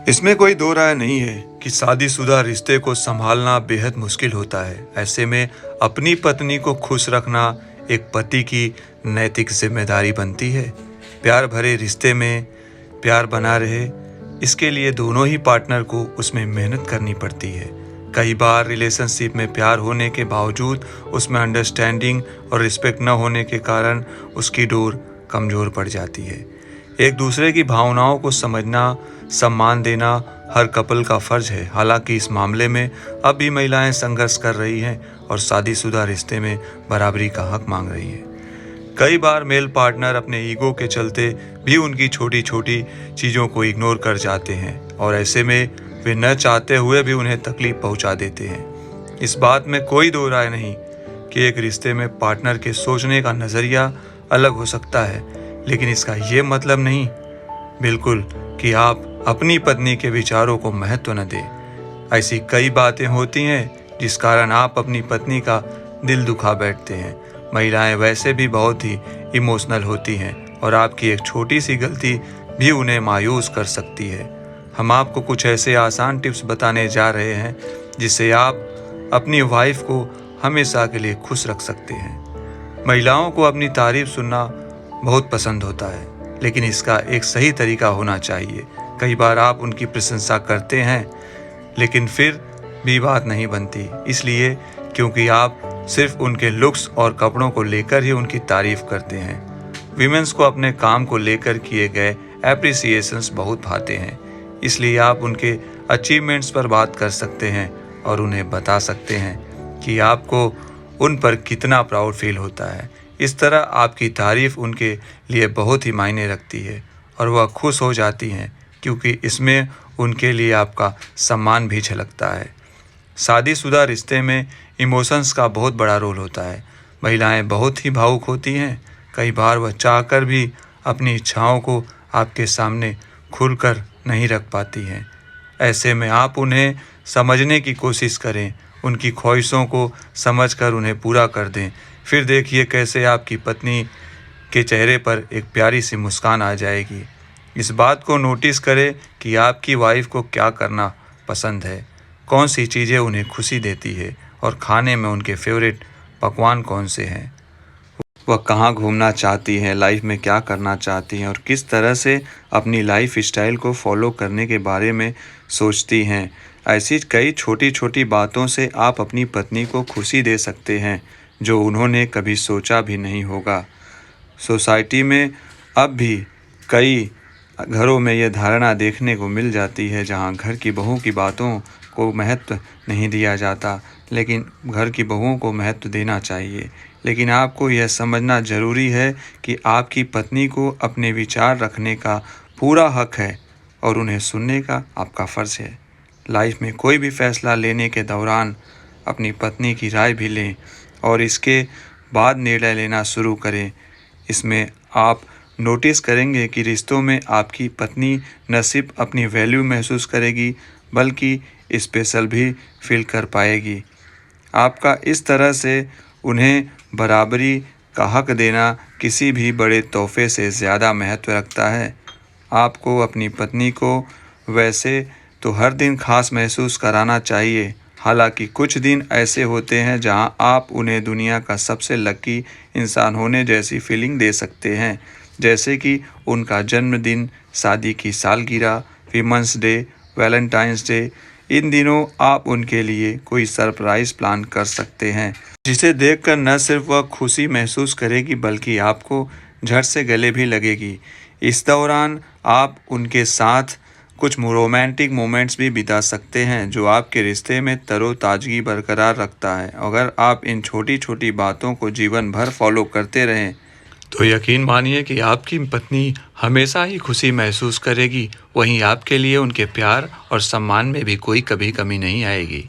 इसमें कोई दो राय नहीं है कि शादीशुदा रिश्ते को संभालना बेहद मुश्किल होता है। ऐसे में अपनी पत्नी को खुश रखना एक पति की नैतिक जिम्मेदारी बनती है। प्यार भरे रिश्ते में प्यार बना रहे, इसके लिए दोनों ही पार्टनर को उसमें मेहनत करनी पड़ती है। कई बार रिलेशनशिप में प्यार होने के बावजूद उसमें अंडरस्टैंडिंग और रिस्पेक्ट न होने के कारण उसकी डोर कमज़ोर पड़ जाती है। एक दूसरे की भावनाओं को समझना, सम्मान देना हर कपल का फर्ज है। हालांकि इस मामले में अब भी महिलाएं संघर्ष कर रही हैं और शादीशुदा रिश्ते में बराबरी का हक मांग रही हैं। कई बार मेल पार्टनर अपने ईगो के चलते भी उनकी छोटी छोटी चीज़ों को इग्नोर कर जाते हैं और ऐसे में वे न चाहते हुए भी उन्हें तकलीफ पहुंचा देते हैं। इस बात में कोई दो राय नहीं कि एक रिश्ते में पार्टनर के सोचने का नज़रिया अलग हो सकता है, लेकिन इसका ये मतलब नहीं बिल्कुल कि आप अपनी पत्नी के विचारों को महत्व न दें। ऐसी कई बातें होती हैं जिस कारण आप अपनी पत्नी का दिल दुखा बैठते हैं। महिलाएं वैसे भी बहुत ही इमोशनल होती हैं और आपकी एक छोटी सी गलती भी उन्हें मायूस कर सकती है। हम आपको कुछ ऐसे आसान टिप्स बताने जा रहे हैं जिससे आप अपनी वाइफ को हमेशा के लिए खुश रख सकते हैं। महिलाओं को अपनी तारीफ सुनना बहुत पसंद होता है, लेकिन इसका एक सही तरीका होना चाहिए। कई बार आप उनकी प्रशंसा करते हैं लेकिन फिर भी बात नहीं बनती, इसलिए क्योंकि आप सिर्फ उनके लुक्स और कपड़ों को लेकर ही उनकी तारीफ करते हैं। विमेंस को अपने काम को लेकर किए गए एप्रिसिएशंस बहुत भाते हैं, इसलिए आप उनके अचीवमेंट्स पर बात कर सकते हैं और उन्हें बता सकते हैं कि आपको उन पर कितना प्राउड फील होता है। इस तरह आपकी तारीफ उनके लिए बहुत ही मायने रखती है और वह खुश हो जाती हैं, क्योंकि इसमें उनके लिए आपका सम्मान भी झलकता है। शादीशुदा रिश्ते में इमोशंस का बहुत बड़ा रोल होता है। महिलाएं बहुत ही भावुक होती हैं। कई बार वह चाहकर भी अपनी इच्छाओं को आपके सामने खुलकर नहीं रख पाती हैं। ऐसे में आप उन्हें समझने की कोशिश करें, उनकी ख्वाहिशों को समझकर उन्हें पूरा कर दें। फिर देखिए कैसे आपकी पत्नी के चेहरे पर एक प्यारी सी मुस्कान आ जाएगी। इस बात को नोटिस करें कि आपकी वाइफ को क्या करना पसंद है, कौन सी चीज़ें उन्हें खुशी देती है और खाने में उनके फेवरेट पकवान कौन से हैं। वह कहाँ घूमना चाहती हैं, लाइफ में क्या करना चाहती हैं और किस तरह से अपनी लाइफ स्टाइल को फॉलो करने के बारे में सोचती हैं। ऐसी कई छोटी छोटी बातों से आप अपनी पत्नी को खुशी दे सकते हैं जो उन्होंने कभी सोचा भी नहीं होगा। सोसाइटी में अब भी कई घरों में यह धारणा देखने को मिल जाती है जहां घर की बहू की बातों को महत्व नहीं दिया जाता, लेकिन घर की बहुओं को महत्व देना चाहिए। लेकिन आपको यह समझना ज़रूरी है कि आपकी पत्नी को अपने विचार रखने का पूरा हक है और उन्हें सुनने का आपका फ़र्ज़ है। लाइफ में कोई भी फ़ैसला लेने के दौरान अपनी पत्नी की राय भी लें और इसके बाद निर्णय लेना शुरू करें। इसमें आप नोटिस करेंगे कि रिश्तों में आपकी पत्नी न सिर्फ अपनी वैल्यू महसूस करेगी बल्कि स्पेशल भी फील कर पाएगी। आपका इस तरह से उन्हें बराबरी का हक देना किसी भी बड़े तोहफे से ज़्यादा महत्व रखता है। आपको अपनी पत्नी को वैसे तो हर दिन खास महसूस कराना चाहिए। हालांकि कुछ दिन ऐसे होते हैं जहां आप उन्हें दुनिया का सबसे लकी इंसान होने जैसी फीलिंग दे सकते हैं, जैसे कि उनका जन्मदिन, शादी की सालगिरह, विमेंस डे, वैलेंटाइंस डे। इन दिनों आप उनके लिए कोई सरप्राइज़ प्लान कर सकते हैं जिसे देखकर न सिर्फ वह खुशी महसूस करेगी बल्कि आपको झट से गले भी लगेगी। इस दौरान आप उनके साथ कुछ रोमांटिक मोमेंट्स भी बिता सकते हैं जो आपके रिश्ते में तरोताज़गी बरकरार रखता है। अगर आप इन छोटी छोटी बातों को जीवन भर फॉलो करते रहें तो यकीन मानिए कि आपकी पत्नी हमेशा ही खुशी महसूस करेगी। वहीं आपके लिए उनके प्यार और सम्मान में भी कोई कभी कमी नहीं आएगी।